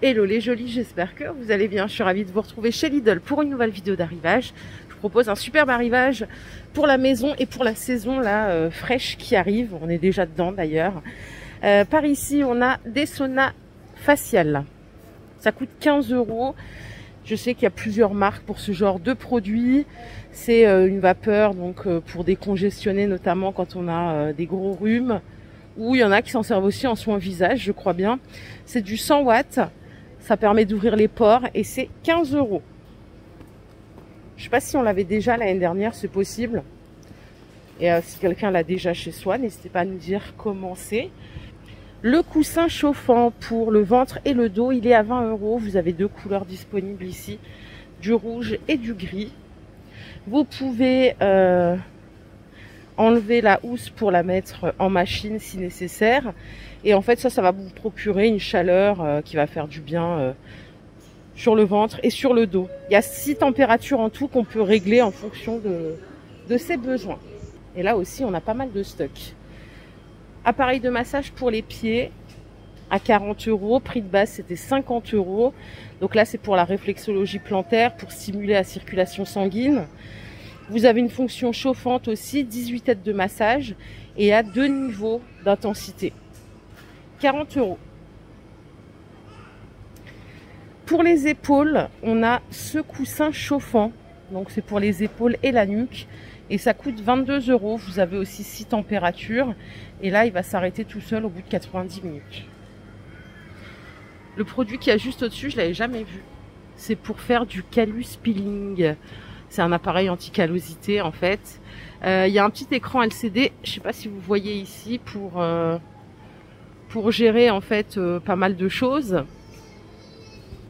Hello les jolis, j'espère que vous allez bien. Je suis ravie de vous retrouver chez Lidl pour une nouvelle vidéo d'arrivage. Je vous propose un superbe arrivage pour la maison et pour la saison là fraîche qui arrive. On est déjà dedans d'ailleurs. Par ici, on a des saunas faciales. Ça coûte 15 €. Je sais qu'il y a plusieurs marques pour ce genre de produit. C'est une vapeur donc pour décongestionner, notamment quand on a des gros rhumes. Ou il y en a qui s'en servent aussi en soin visage, je crois bien. C'est du 100 watts. Ça permet d'ouvrir les pores et c'est 15 €. Je ne sais pas si on l'avait déjà l'année dernière, c'est possible. Et si quelqu'un l'a déjà chez soi, n'hésitez pas à nous dire comment c'est. Le coussin chauffant pour le ventre et le dos, il est à 20 €. Vous avez deux couleurs disponibles ici, du rouge et du gris. Vous pouvez enlever la housse pour la mettre en machine si nécessaire. Et en fait, ça va vous procurer une chaleur qui va faire du bien sur le ventre et sur le dos. Il y a 6 températures en tout qu'on peut régler en fonction de ses besoins. Et là aussi, on a pas mal de stock. Appareil de massage pour les pieds à 40 €. Prix de base, c'était 50 €. Donc là, c'est pour la réflexologie plantaire, pour stimuler la circulation sanguine. Vous avez une fonction chauffante aussi, 18 têtes de massage et à 2 niveaux d'intensité. 40 €. Pour les épaules, on a ce coussin chauffant. Donc c'est pour les épaules et la nuque. Et ça coûte 22 €. Vous avez aussi 6 températures. Et là, il va s'arrêter tout seul au bout de 90 minutes. Le produit qu'il y a juste au-dessus, je ne l'avais jamais vu. C'est pour faire du callus peeling. C'est un appareil anti-callosité en fait. Il y a un petit écran LCD. Je ne sais pas si vous voyez ici pour gérer en fait pas mal de choses.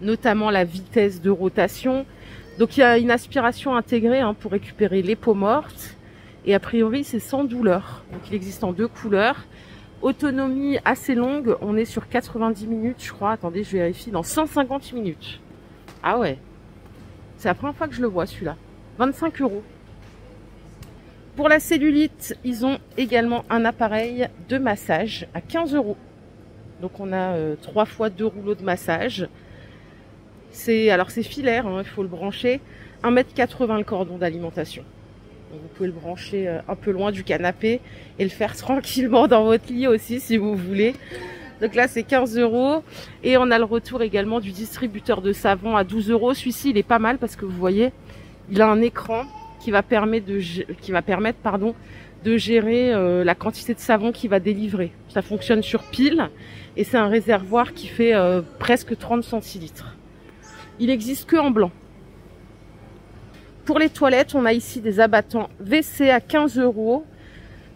Notamment la vitesse de rotation. Donc il y a une aspiration intégrée pour récupérer les peaux mortes. Et a priori c'est sans douleur. Donc il existe en 2 couleurs. Autonomie assez longue. On est sur 90 minutes je crois. Attendez, je vérifie. Dans 150 minutes. Ah ouais. C'est la première fois que je le vois celui-là. 25 €. Pour la cellulite, ils ont également un appareil de massage à 15 €. Donc on a 3 fois 2 rouleaux de massage. Alors c'est filaire, il faut le brancher. 1,80 m le cordon d'alimentation. Vous pouvez le brancher un peu loin du canapé et le faire tranquillement dans votre lit aussi si vous voulez. Donc là c'est 15 €. Et on a le retour également du distributeur de savon à 12 €. Celui-ci il est pas mal parce que vous voyez, il a un écran qui va permettre de gérer la quantité de savon qu'il va délivrer. Ça fonctionne sur pile et c'est un réservoir qui fait presque 30 centilitres. Il n'existe que en blanc. Pour les toilettes, on a ici des abattants WC à 15 €.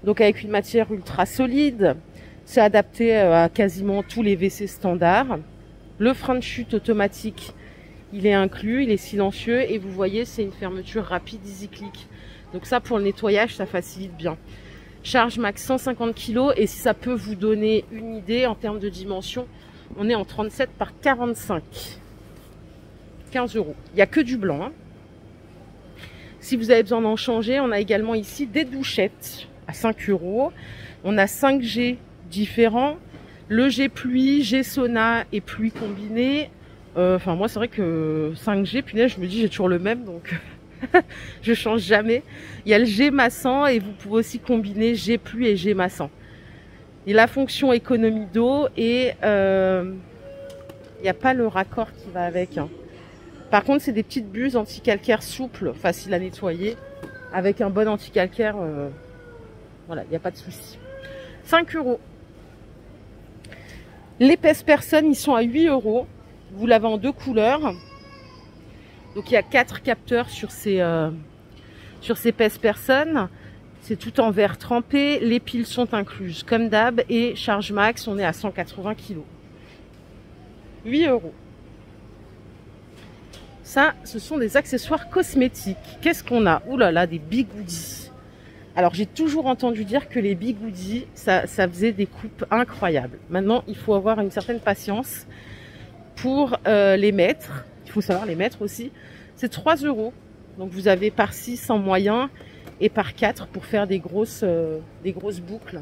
Donc avec une matière ultra solide. C'est adapté à quasiment tous les WC standards. Le frein de chute automatique, il est inclus, il est silencieux. Et vous voyez, c'est une fermeture rapide easy click. Donc ça, pour le nettoyage, ça facilite bien. Charge max 150 kg. Et si ça peut vous donner une idée en termes de dimension, on est en 37 par 45. 15 €. Il n'y a que du blanc. Si vous avez besoin d'en changer, on a également ici des douchettes à 5 €. On a 5 G différents. Le G pluie, G sauna et pluie combinée. Enfin moi c'est vrai que 5G, punaise, je me dis j'ai toujours le même donc je change jamais. Il y a le G massant et vous pouvez aussi combiner G pluie et G massant. Et la fonction économie d'eau et il n'y a pas le raccord qui va avec. Par contre, c'est des petites buses anti-calcaire souples, faciles à nettoyer, avec un bon anti-calcaire. Voilà, il n'y a pas de souci. 5 €. Les pèse-personnes, ils sont à 8 €. Vous l'avez en 2 couleurs. Donc, il y a 4 capteurs sur ces pèse-personnes. C'est tout en verre trempé. Les piles sont incluses, comme d'hab. Et charge max, on est à 180 kg. 8 €. Ça, ce sont des accessoires cosmétiques. Qu'est-ce qu'on a? Ouh là là, des bigoudis. Alors, j'ai toujours entendu dire que les bigoudis, ça faisait des coupes incroyables. Maintenant, il faut avoir une certaine patience pour les mettre. Il faut savoir les mettre aussi. C'est 3 €. Donc, vous avez par 6 en moyen et par 4 pour faire des grosses boucles.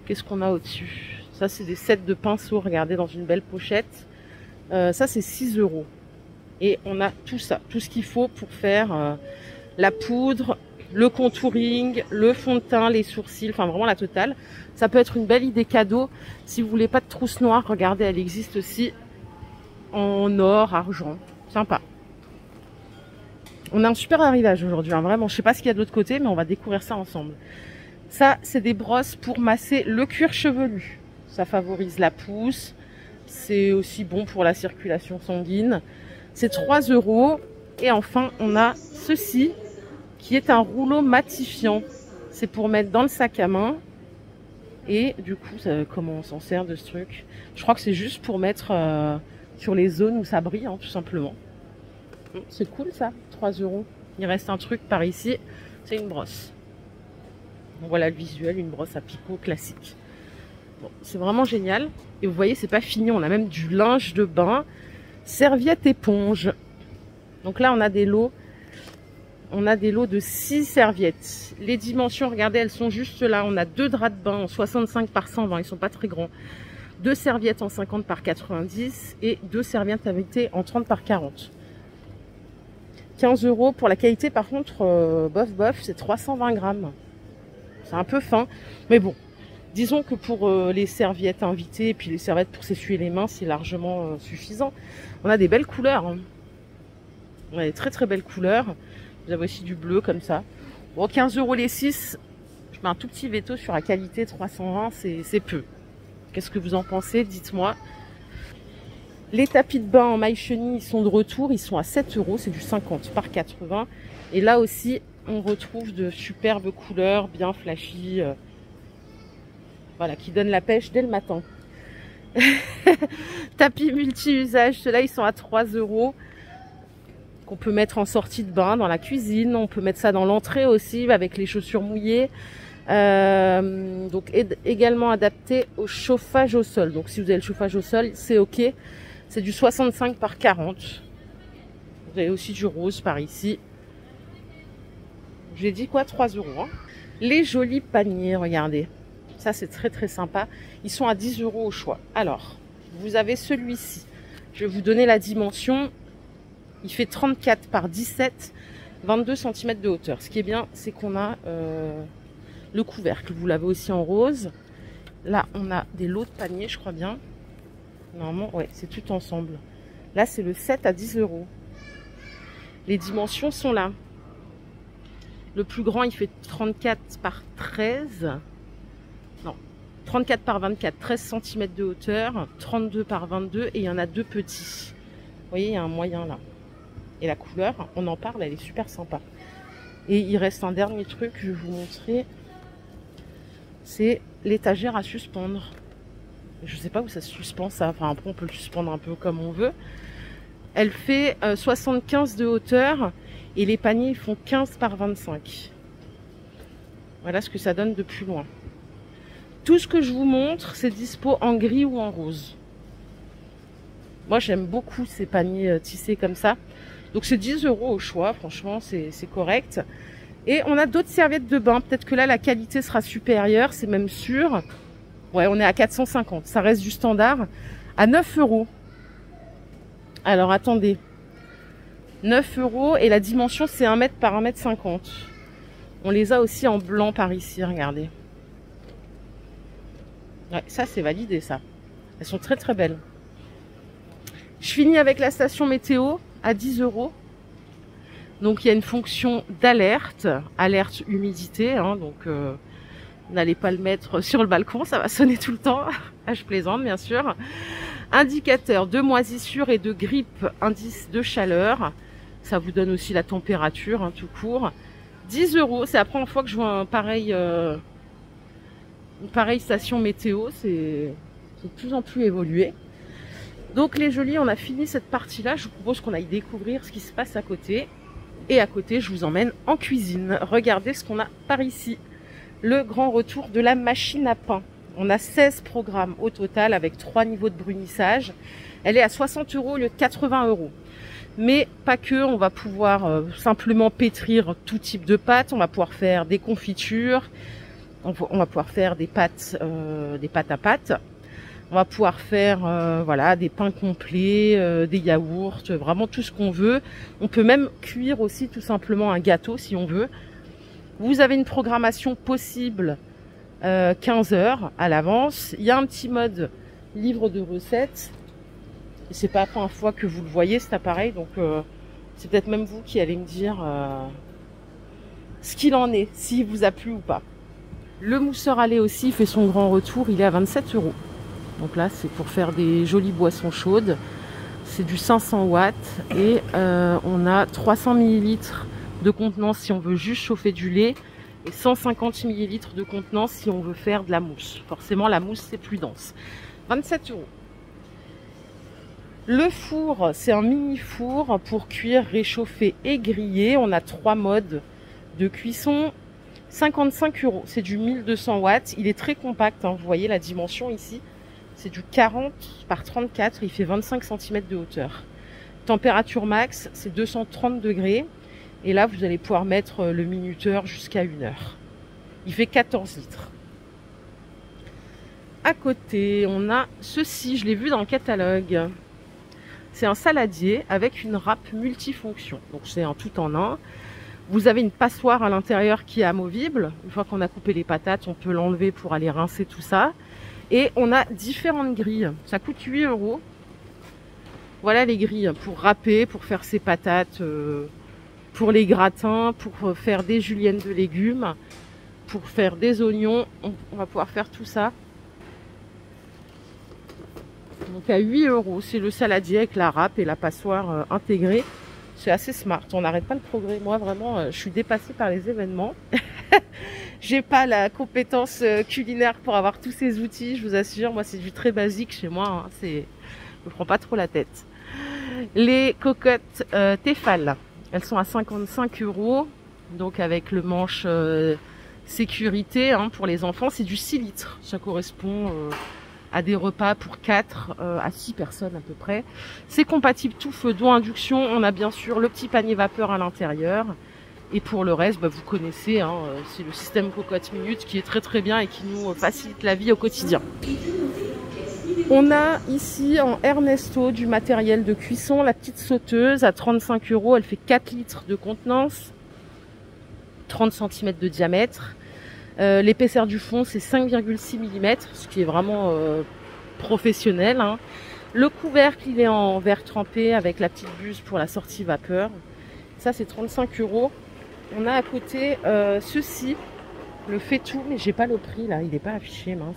Qu'est-ce qu'on a au-dessus? Ça, c'est des sets de pinceaux. Regardez, dans une belle pochette. Ça, c'est 6 €. Et on a tout ça, tout ce qu'il faut pour faire la poudre, le contouring, le fond de teint, les sourcils, enfin vraiment la totale. Ça peut être une belle idée cadeau. Si vous voulez pas de trousse noire, regardez, elle existe aussi en or, argent. Sympa. On a un super arrivage aujourd'hui, hein, vraiment. Je sais pas ce qu'il y a de l'autre côté, mais on va découvrir ça ensemble. Ça, c'est des brosses pour masser le cuir chevelu. Ça favorise la pousse. C'est aussi bon pour la circulation sanguine. C'est 3 €. Et enfin, on a ceci, qui est un rouleau matifiant. C'est pour mettre dans le sac à main. Et du coup, comment on s'en sert de ce truc? Je crois que c'est juste pour mettre sur les zones où ça brille, hein, tout simplement. C'est cool ça, 3 €. Il reste un truc par ici, c'est une brosse. Donc voilà le visuel, une brosse à picot classique. Bon, c'est vraiment génial. Et vous voyez, c'est pas fini, on a même du linge de bain, serviette éponge. Donc là, on a des lots. On a des lots de 6 serviettes. Les dimensions, regardez, elles sont juste là. On a 2 draps de bain en 65 par 120, ils sont pas très grands. 2 serviettes en 50 par 90 et 2 serviettes invitées en 30 par 40. 15 € pour la qualité, par contre, bof, c'est 320 grammes. C'est un peu fin, mais bon. Disons que pour les serviettes invitées et puis les serviettes pour s'essuyer les mains, c'est largement suffisant. On a des belles couleurs. Hein. On a des très très belles couleurs. Vous avez aussi du bleu comme ça. Bon, 15 € les 6. Je mets un tout petit veto sur la qualité 320, c'est peu. Qu'est-ce que vous en pensez? Dites-moi. Les tapis de bain en maille chenille, ils sont de retour. Ils sont à 7 €. C'est du 50 par 80. Et là aussi, on retrouve de superbes couleurs bien flashy. Voilà, qui donnent la pêche dès le matin. Tapis multi-usage. Ceux-là, ils sont à 3 € qu'on peut mettre en sortie de bain dans la cuisine. On peut mettre ça dans l'entrée aussi avec les chaussures mouillées. Donc également adapté au chauffage au sol. Donc si vous avez le chauffage au sol, c'est ok. C'est du 65 par 40. Vous avez aussi du rose par ici. J'ai dit quoi? 3 €. Hein. Les jolis paniers, regardez. Ça, c'est très très sympa. Ils sont à 10 € au choix. Alors, vous avez celui-ci. Je vais vous donner la dimension. Il fait 34 par 17, 22 cm de hauteur. Ce qui est bien, c'est qu'on a le couvercle. Vous l'avez aussi en rose. Là, on a des lots de paniers, je crois bien. Normalement, ouais, c'est tout ensemble. Là, c'est le 7 à 10 €. Les dimensions sont là. Le plus grand, il fait 34 par 13. Non, 34 par 24, 13 cm de hauteur. 32 par 22 et il y en a 2 petits. Vous voyez, il y a un moyen là. Et la couleur, on en parle, elle est super sympa. Et il reste un dernier truc, je vais vous montrer. C'est l'étagère à suspendre. Je ne sais pas où ça se suspend ça. Enfin, après, on peut le suspendre un peu comme on veut. Elle fait 75 de hauteur. Et les paniers font 15 par 25. Voilà ce que ça donne de plus loin. Tout ce que je vous montre, c'est dispo en gris ou en rose. Moi, j'aime beaucoup ces paniers tissés comme ça. Donc, c'est 10 € au choix. Franchement, c'est correct. Et on a d'autres serviettes de bain. Peut-être que là, la qualité sera supérieure. C'est même sûr. Ouais, on est à 450. Ça reste du standard. À 9 €. Alors, attendez. 9 € et la dimension, c'est 1 m par 1 m 50. On les a aussi en blanc par ici, regardez. Ouais, ça, c'est validé, ça. Elles sont très, très belles. Je finis avec la station météo à 10 €. Donc, il y a une fonction d'alerte, alerte humidité. Hein, donc, n'allez pas le mettre sur le balcon, ça va sonner tout le temps. Ah, je plaisante, bien sûr. Indicateur de moisissure et de grippe, indice de chaleur. Ça vous donne aussi la température, hein, tout court. 10 €. C'est la première fois que je vois une pareille station météo. C'est de plus en plus évolué. Donc les jolis, on a fini cette partie-là. Je vous propose qu'on aille découvrir ce qui se passe à côté. Et à côté, je vous emmène en cuisine. Regardez ce qu'on a par ici. Le grand retour de la machine à pain. On a 16 programmes au total avec 3 niveaux de brunissage. Elle est à 60 € au lieu de 80 €. Mais pas que, on va pouvoir simplement pétrir tout type de pâtes. On va pouvoir faire des confitures. On va pouvoir faire des pâtes à pâte. On va pouvoir faire voilà, des pains complets, des yaourts, vraiment tout ce qu'on veut. On peut même cuire aussi tout simplement un gâteau si on veut. Vous avez une programmation possible 15 heures à l'avance. Il y a un petit mode livre de recettes. C'est pas la première fois que vous le voyez cet appareil, donc c'est peut-être même vous qui allez me dire ce qu'il en est, s'il vous a plu ou pas. Le mousseur à lait aussi fait son grand retour, il est à 27 €. Donc là, c'est pour faire des jolies boissons chaudes. C'est du 500 watts et on a 300 ml de contenance si on veut juste chauffer du lait et 150 ml de contenance si on veut faire de la mousse. Forcément, la mousse, c'est plus dense. 27 €. Le four, c'est un mini four pour cuire, réchauffer et griller. On a 3 modes de cuisson. 55 €. C'est du 1200 watts. Il est très compact, hein. Vous voyez la dimension ici. C'est du 40 par 34, il fait 25 cm de hauteur. Température max, c'est 230 degrés. Et là, vous allez pouvoir mettre le minuteur jusqu'à 1 heure. Il fait 14 litres. À côté, on a ceci, je l'ai vu dans le catalogue. C'est un saladier avec une râpe multifonction. Donc c'est un tout en un. Vous avez une passoire à l'intérieur qui est amovible. Une fois qu'on a coupé les patates, on peut l'enlever pour aller rincer tout ça. Et on a différentes grilles. Ça coûte 8 €. Voilà les grilles pour râper, pour faire ses patates, pour les gratins, pour faire des juliennes de légumes, pour faire des oignons. On va pouvoir faire tout ça. Donc à 8 €, c'est le saladier avec la râpe et la passoire intégrée. C'est assez smart, on n'arrête pas le progrès. Moi vraiment, je suis dépassée par les événements. J'ai pas la compétence culinaire pour avoir tous ces outils, je vous assure. Moi, c'est du très basique chez moi. Hein. Je me prends pas trop la tête. Les cocottes Tefal, elles sont à 55 €. Donc avec le manche sécurité hein, pour les enfants, c'est du 6 litres. Ça correspond à des repas pour 4 à 6 personnes à peu près. C'est compatible tout feu, d'eau, induction. On a bien sûr le petit panier vapeur à l'intérieur. Et pour le reste, vous connaissez, hein, c'est le système cocotte minute qui est très très bien et qui nous facilite la vie au quotidien. On a ici en Ernesto du matériel de cuisson, la petite sauteuse à 35 €. Elle fait 4 litres de contenance, 30 cm de diamètre. L'épaisseur du fond, c'est 5,6 mm, ce qui est vraiment professionnel. Hein. Le couvercle, il est en verre trempé avec la petite buse pour la sortie vapeur. Ça, c'est 35 €. On a à côté ceci, le faitout, mais j'ai pas le prix là, il n'est pas affiché, mince.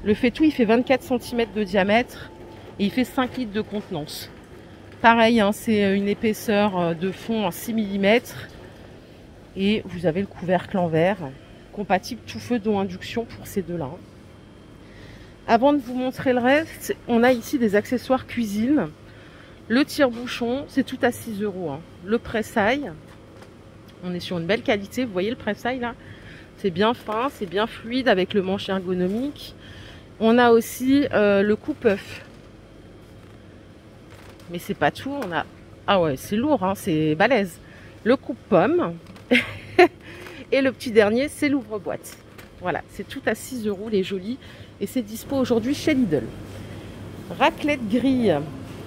Le faitout, il fait 24 cm de diamètre et il fait 5 litres de contenance. Pareil, hein, c'est une épaisseur de fond en 6 mm et vous avez le couvercle en verre, compatible tout feu d'eau induction pour ces deux-là. Avant de vous montrer le reste, on a ici des accessoires cuisine. Le tire-bouchon, c'est tout à 6 €. Hein. Le pressail, on est sur une belle qualité. Vous voyez le pressail là? C'est bien fin, c'est bien fluide avec le manche ergonomique. On a aussi le coupe-œuf. Mais c'est pas tout, on a... Ah ouais, c'est lourd, hein, c'est balèze. Le coupe-pomme. Et le petit dernier, c'est l'ouvre-boîte. Voilà, c'est tout à 6 €, les jolis. Et c'est dispo aujourd'hui chez Lidl. Raclette grille.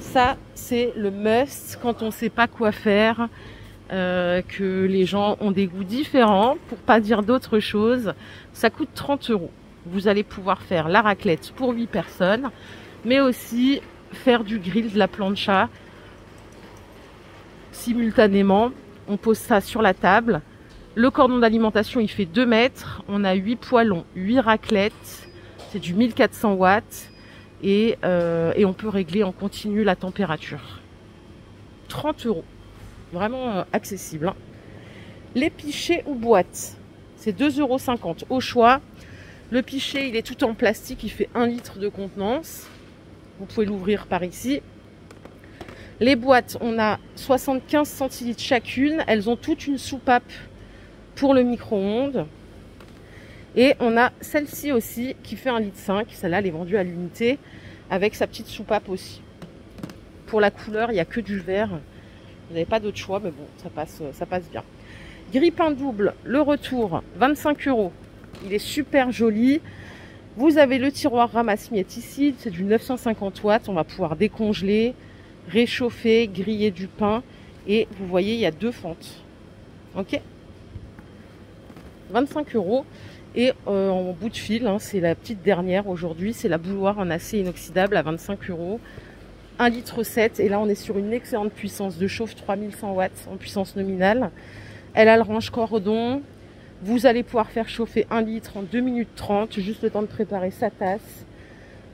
Ça, c'est le must quand on ne sait pas quoi faire. Que les gens ont des goûts différents, pour pas dire d'autre chose. Ça coûte 30 €. Vous allez pouvoir faire la raclette pour 8 personnes, mais aussi faire du grill, de la plancha simultanément. On pose ça sur la table. Le cordon d'alimentation, il fait 2 mètres. On a 8 poêlons, 8 raclettes. C'est du 1400 watts. Et on peut régler en continu la température. 30 €. Vraiment accessible. Hein. Les pichets ou boîtes, c'est 2,50 € au choix. Le pichet, il est tout en plastique, il fait 1 litre de contenance. Vous pouvez l'ouvrir par ici. Les boîtes, on a 75 centilitres chacune. Elles ont toute une soupape pour le micro-ondes. Et on a celle-ci aussi qui fait 1,5 litre. Celle-là, elle est vendue à l'unité avec sa petite soupape aussi. Pour la couleur, il n'y a que du vert. Vous n'avez pas d'autre choix, mais bon, ça passe bien. Grille-pain double, le retour, 25 €. Il est super joli. Vous avez le tiroir ramasse-miettes ici, c'est du 950 watts. On va pouvoir décongeler, réchauffer, griller du pain. Et vous voyez, il y a 2 fentes. Ok, 25 €. Et en bout de fil, hein, c'est la petite dernière aujourd'hui, c'est la bouilloire en acier inoxydable à 25 €. 1,7 litre. Et là, on est sur une excellente puissance de chauffe, 3100 watts en puissance nominale. Elle a le range cordon. Vous allez pouvoir faire chauffer 1 litre en 2 minutes 30, juste le temps de préparer sa tasse,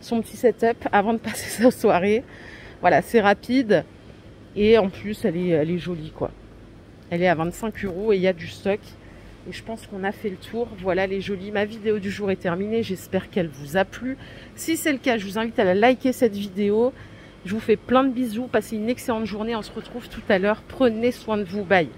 son petit setup avant de passer sa soirée. Voilà, c'est rapide et en plus elle est jolie quoi. Elle est à 25 € et il y a du stock. Et je pense qu'on a fait le tour. Voilà, elle est jolie. Ma vidéo du jour est terminée. J'espère qu'elle vous a plu. Si c'est le cas, je vous invite à la liker cette vidéo. Je vous fais plein de bisous. Passez une excellente journée. On se retrouve tout à l'heure. Prenez soin de vous. Bye.